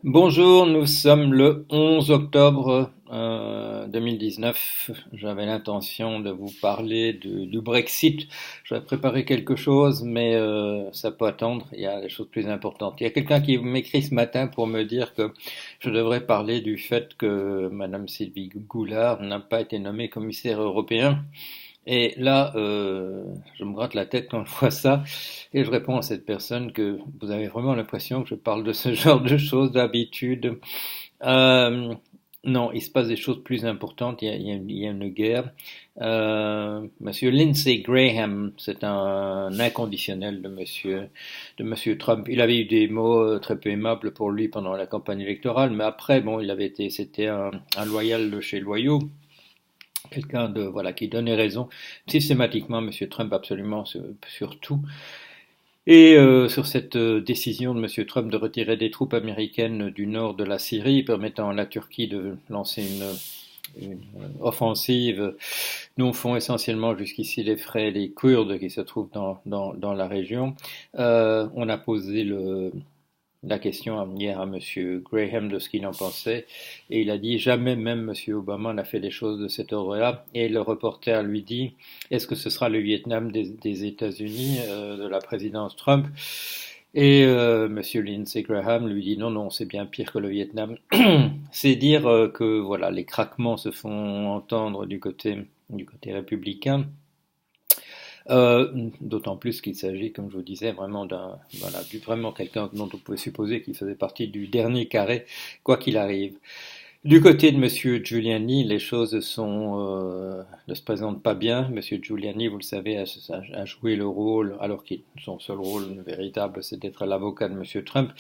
Bonjour, nous sommes le 11 octobre 2019. J'avais l'intention de vous parler du Brexit. J'avais préparé quelque chose, mais ça peut attendre. Il y a des choses plus importantes. Il y a quelqu'un qui m'écrit ce matin pour me dire que je devrais parler du fait que Madame Sylvie Goulard n'a pas été nommée commissaire européen. Et là, je me gratte la tête quand je vois ça, et je réponds à cette personne que vous avez vraiment l'impression que je parle de ce genre de choses d'habitude. Euh, non, il se passe des choses plus importantes. Il y a une guerre. Monsieur Lindsey Graham, c'est un inconditionnel de Monsieur Trump. Il avait eu des mots très peu aimables pour lui pendant la campagne électorale, mais après, bon, c'était un loyal de chez loyaux. Quelqu'un de voilà qui donnait raison systématiquement à Monsieur Trump absolument sur tout. Et sur cette décision de Monsieur Trump de retirer des troupes américaines du nord de la Syrie, permettant à la Turquie de lancer une offensive dont font essentiellement jusqu'ici les frais les Kurdes qui se trouvent dans la région. On a posé la question hier à Monsieur Graham de ce qu'il en pensait, et il a dit jamais même Monsieur Obama n'a fait des choses de cet ordre-là. Et le reporter lui dit est-ce que ce sera le Vietnam des États-Unis de la présidence Trump? Et Monsieur Lindsey Graham lui dit non, non, c'est bien pire que le Vietnam. C'est dire que voilà, les craquements se font entendre du côté républicain. D'autant plus qu'il s'agit, comme je vous disais, vraiment vraiment quelqu'un dont on pouvait supposer qu'il faisait partie du dernier carré, quoi qu'il arrive. Du côté de Monsieur Giuliani, les choses ne se présentent pas bien. Monsieur Giuliani, vous le savez, a joué le rôle, alors que son seul rôle véritable, c'est d'être l'avocat de Monsieur Trump.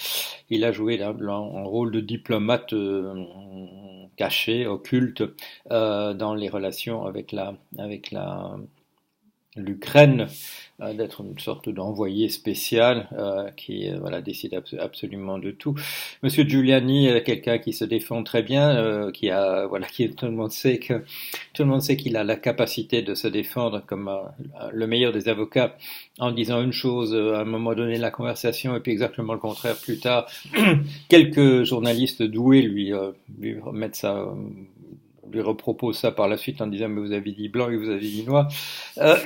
Il a joué un rôle de diplomate caché, occulte, dans les relations avec l'Ukraine, d'être une sorte d'envoyé spécial qui voilà décide absolument de tout. Monsieur Giuliani est quelqu'un qui se défend très bien, qui a voilà qui tout le monde sait qu'il a la capacité de se défendre comme le meilleur des avocats en disant une chose à un moment donné de la conversation et puis exactement le contraire plus tard. Quelques journalistes doués lui remettent ça lui repropose ça par la suite en disant mais vous avez dit blanc et vous avez dit noir. Euh,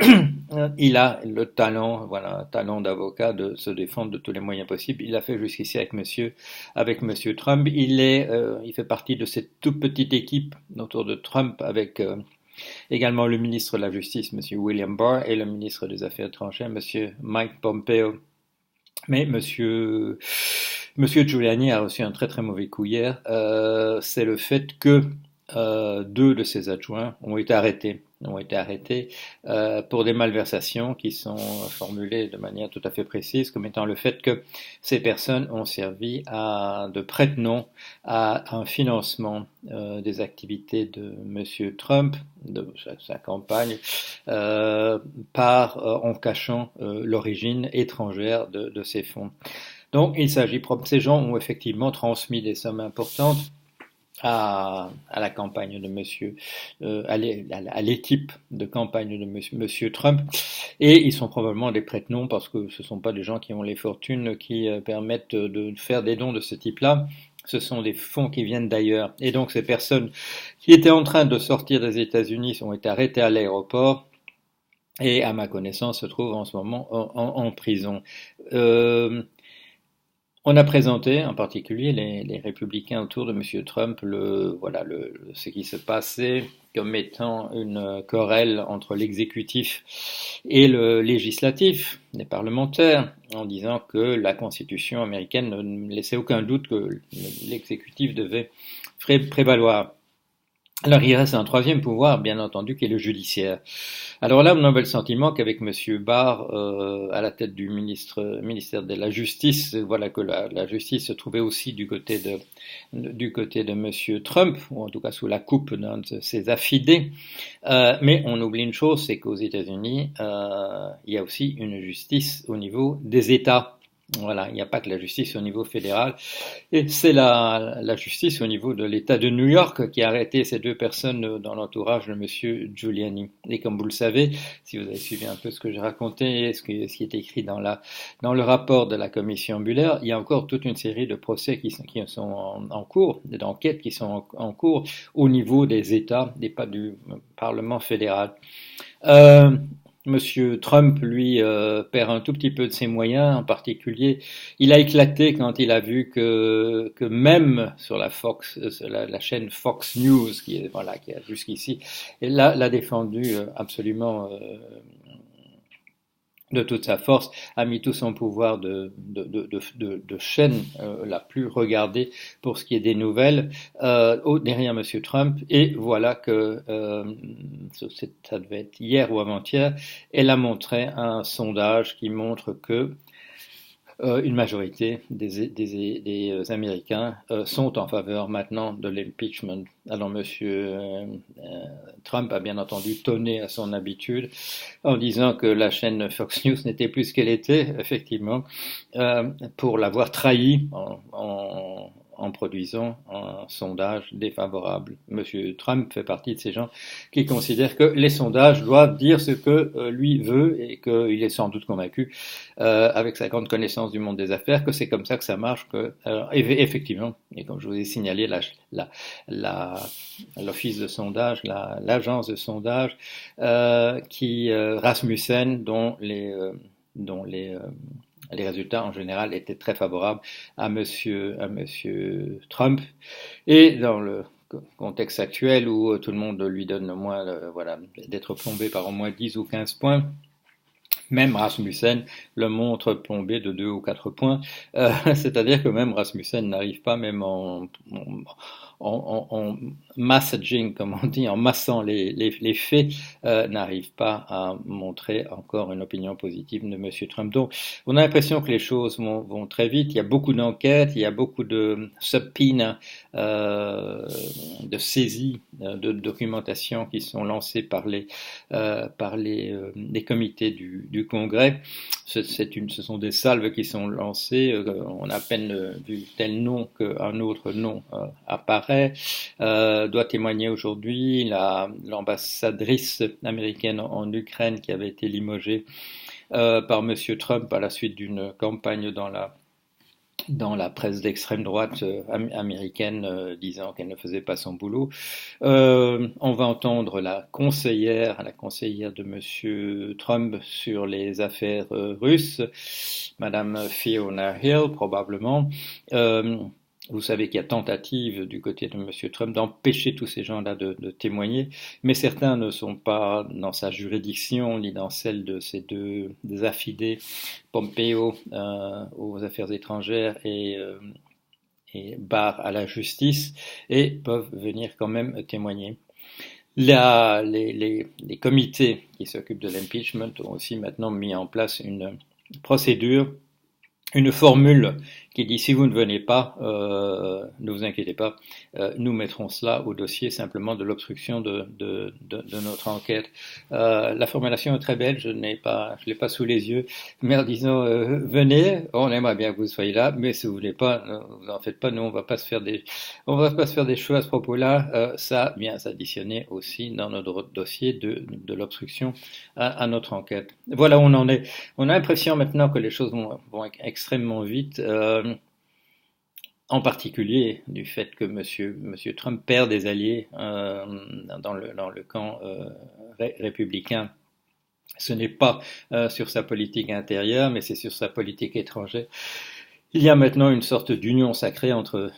il a le talent, voilà, un talent d'avocat de se défendre de tous les moyens possibles. Il l'a fait jusqu'ici avec Monsieur Trump. Il fait partie de cette toute petite équipe autour de Trump avec également le ministre de la Justice, Monsieur William Barr, et le ministre des Affaires étrangères, Monsieur Mike Pompeo. Mais Monsieur Giuliani a reçu un très très mauvais coup hier. C'est le fait que deux de ses adjoints ont été arrêtés pour des malversations qui sont formulées de manière tout à fait précise, comme étant le fait que ces personnes ont servi de prête-nom à un financement des activités de Monsieur Trump, de sa campagne, en cachant l'origine étrangère de ces fonds. Donc, ces gens ont effectivement transmis des sommes importantes à la campagne de à l'équipe de campagne de monsieur Trump, et ils sont probablement des prête-noms parce que ce ne sont pas des gens qui ont les fortunes qui permettent de faire des dons de ce type-là. Ce sont des fonds qui viennent d'ailleurs. Et donc ces personnes qui étaient en train de sortir des États-Unis ont été arrêtées à l'aéroport et, à ma connaissance, se trouvent en ce moment en prison. Euh, on a présenté, en particulier les républicains autour de Monsieur Trump, ce qui se passait comme étant une querelle entre l'exécutif et le législatif, les parlementaires, en disant que la Constitution américaine ne laissait aucun doute que l'exécutif devait prévaloir. Alors il reste un troisième pouvoir, bien entendu, qui est le judiciaire. Alors là, on avait le sentiment qu'avec Monsieur Barr à la tête du ministère de la Justice, voilà que la justice se trouvait aussi du côté de Monsieur Trump, ou en tout cas sous la coupe d'un de ses affidés. Mais on oublie une chose, c'est qu'aux États-Unis, il y a aussi une justice au niveau des États. Voilà, il n'y a pas que la justice au niveau fédéral. Et c'est la justice au niveau de l'État de New York qui a arrêté ces deux personnes dans l'entourage de Monsieur Giuliani. Et comme vous le savez, si vous avez suivi un peu ce que j'ai raconté, ce qui est écrit dans le rapport de la commission Mueller, il y a encore toute une série de procès qui sont en cours, d'enquêtes qui sont en cours au niveau des États, et pas du Parlement fédéral. Euh, Monsieur Trump, lui, perd un tout petit peu de ses moyens. En particulier, il a éclaté quand il a vu que même sur la Fox, la chaîne Fox News, qui a jusqu'ici, et là l'a défendu absolument de toute sa force, a mis tout son pouvoir de chaîne la plus regardée pour ce qui est des nouvelles derrière Monsieur Trump. Et voilà que ça devait être hier ou avant-hier, elle a montré un sondage qui montre que une majorité des Américains sont en faveur maintenant de l'impeachment. Alors Monsieur Trump a bien entendu tonné à son habitude en disant que la chaîne Fox News n'était plus ce qu'elle était, effectivement, pour l'avoir trahi en produisant un sondage défavorable. Monsieur Trump fait partie de ces gens qui considèrent que les sondages doivent dire ce que lui veut et qu'il est sans doute convaincu, avec sa grande connaissance du monde des affaires, que c'est comme ça que ça marche. Effectivement, et comme je vous ai signalé, l'office de sondage, l'agence de sondage, Rasmussen, dont les résultats en général étaient très favorables à Monsieur Trump. Et dans le contexte actuel où tout le monde lui donne au moins, voilà, d'être plombé par au moins 10 ou 15 points, même Rasmussen le montre plombé de 2 ou 4 points, c'est-à-dire que même Rasmussen n'arrive pas, même en messaging, comme on dit, en massant les faits, n'arrive pas à montrer encore une opinion positive de Monsieur Trump. Donc, on a l'impression que les choses vont très vite. Il y a beaucoup d'enquêtes, il y a beaucoup de subpoenas, de saisies de documentation qui sont lancées par les comités du Congrès. Ce sont des salves qui sont lancées. On a à peine vu tel nom qu'un autre nom apparaît. Doit témoigner aujourd'hui l'ambassadrice américaine en Ukraine qui avait été limogée par Monsieur Trump à la suite d'une campagne dans la presse d'extrême droite américaine disant qu'elle ne faisait pas son boulot. On va entendre la conseillère de Monsieur Trump sur les affaires russes, Madame Fiona Hill probablement. Vous savez qu'il y a tentative du côté de Monsieur Trump d'empêcher tous ces gens-là de témoigner, mais certains ne sont pas dans sa juridiction ni dans celle de ces deux affidés, Pompeo aux affaires étrangères et Barr à la justice, et peuvent venir quand même témoigner. Les comités qui s'occupent de l'impeachment ont aussi maintenant mis en place une procédure, une formule qui dit si vous ne venez pas, ne vous inquiétez pas, nous mettrons cela au dossier simplement de l'obstruction de notre enquête. La formulation est très belle, je l'ai pas sous les yeux, mais en disant venez, on aimerait bien que vous soyez là, mais si vous voulez pas, vous en faites pas, nous on va pas se faire des choses à ce propos-là. Ça vient s'additionner aussi dans notre dossier de l'obstruction à notre enquête. Voilà où on en est. On a l'impression maintenant que les choses vont extrêmement vite. En particulier du fait que Monsieur Trump perd des alliés dans le camp républicain. Ce n'est pas sur sa politique intérieure, mais c'est sur sa politique étrangère. Il y a maintenant une sorte d'union sacrée entre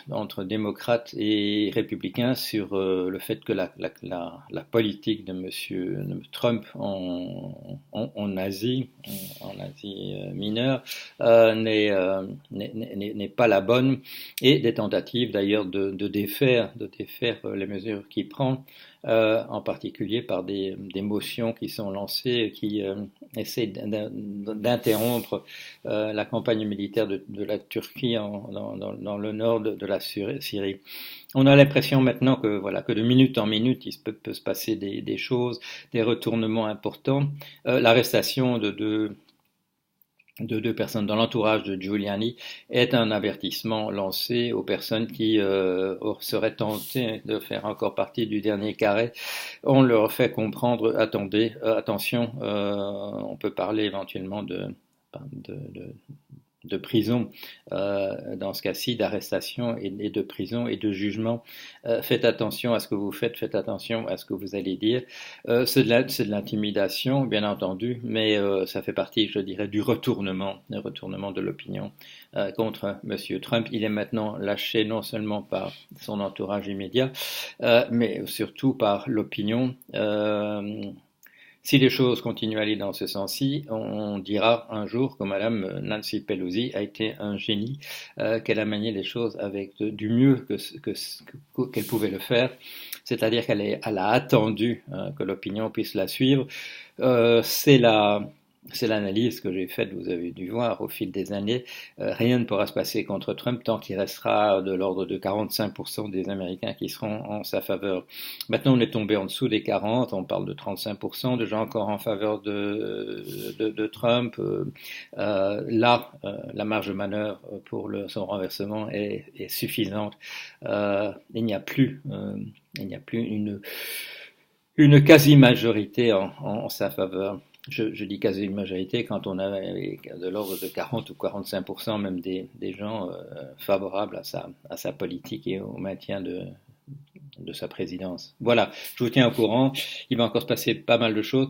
démocrates et républicains sur le fait que la politique de Monsieur Trump en Asie mineure n'est pas la bonne, et des tentatives d'ailleurs de défaire les mesures qu'il prend, en particulier par des motions qui sont lancées qui essaient d'interrompre la campagne militaire de la Turquie dans le nord de la Syrie. On a l'impression maintenant que de minute en minute, il peut se passer des choses, des retournements importants. L'arrestation de de deux personnes dans l'entourage de Giuliani est un avertissement lancé aux personnes qui seraient tentées de faire encore partie du dernier carré. On leur fait comprendre, attendez, attention, on peut parler éventuellement de prison, dans ce cas-ci, d'arrestation et de prison et de jugement. Faites attention à ce que vous faites, faites attention à ce que vous allez dire. C'est de l'intimidation, bien entendu, mais ça fait partie, je dirais, du retournement de l'opinion contre M. Trump. Il est maintenant lâché non seulement par son entourage immédiat, mais surtout par l'opinion. Si les choses continuent à aller dans ce sens-ci, on dira un jour que Madame Nancy Pelosi a été un génie, qu'elle a manié les choses avec du mieux qu'elle pouvait le faire, c'est-à-dire qu'elle a attendu que l'opinion puisse la suivre. C'est l'analyse que j'ai faite, vous avez dû voir au fil des années. Rien ne pourra se passer contre Trump tant qu'il restera de l'ordre de 45% des Américains qui seront en sa faveur. Maintenant, on est tombé en dessous des 40, on parle de 35% de gens encore en faveur de Trump. La marge de manœuvre pour son renversement est suffisante. Il n'y a plus une quasi-majorité en sa faveur. Je dis quasi-majorité quand on a de l'ordre de 40 ou 45% même des gens favorables à sa politique et au maintien de sa présidence. Voilà, je vous tiens au courant. Il va encore se passer pas mal de choses.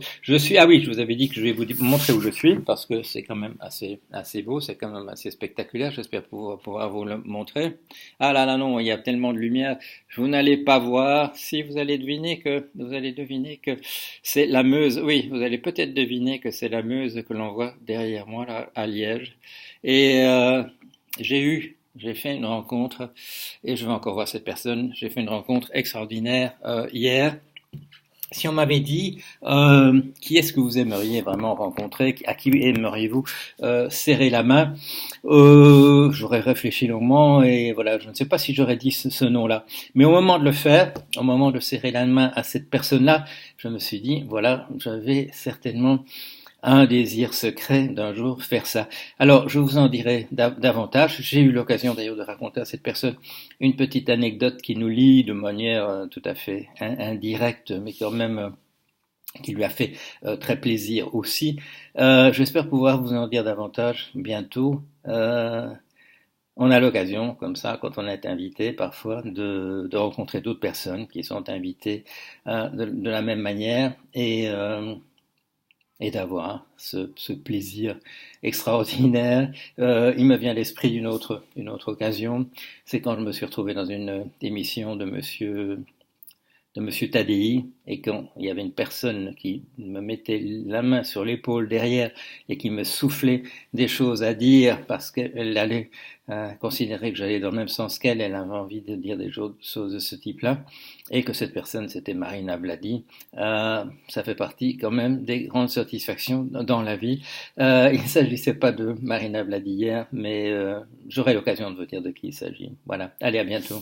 Ah oui, je vous avais dit que je vais vous montrer où je suis parce que c'est quand même assez beau, c'est quand même assez spectaculaire. J'espère pouvoir vous le montrer. Ah là là non, il y a tellement de lumière. Vous n'allez pas voir. Si vous allez deviner que c'est la Meuse. Oui, vous allez peut-être deviner que c'est la Meuse que l'on voit derrière moi là à Liège. Et j'ai fait une rencontre, et je vais encore voir cette personne, j'ai fait une rencontre extraordinaire hier. Si on m'avait dit qui est-ce que vous aimeriez vraiment rencontrer, à qui aimeriez-vous serrer la main, j'aurais réfléchi longuement et voilà, je ne sais pas si j'aurais dit ce nom-là. Mais au moment de le faire, au moment de serrer la main à cette personne-là, je me suis dit, voilà, j'avais certainement un désir secret d'un jour faire ça. Alors, je vous en dirai davantage. J'ai eu l'occasion d'ailleurs de raconter à cette personne une petite anecdote qui nous lie de manière tout à fait indirecte, mais quand même qui lui a fait très plaisir aussi. J'espère pouvoir vous en dire davantage bientôt. On a l'occasion, comme ça, quand on est invité, parfois, de rencontrer d'autres personnes qui sont invitées de la même manière et d'avoir ce plaisir extraordinaire. Il me vient à l'esprit une autre occasion, c'est quand je me suis retrouvé dans une émission de Monsieur Tadei, et quand il y avait une personne qui me mettait la main sur l'épaule derrière et qui me soufflait des choses à dire parce qu'elle allait considérer que j'allais dans le même sens qu'elle, elle avait envie de dire des choses de ce type-là, et que cette personne c'était Marina Vladi, ça fait partie quand même des grandes satisfactions dans la vie. Il ne s'agissait pas de Marina Vladi hier, mais j'aurai l'occasion de vous dire de qui il s'agit. Voilà, allez, à bientôt.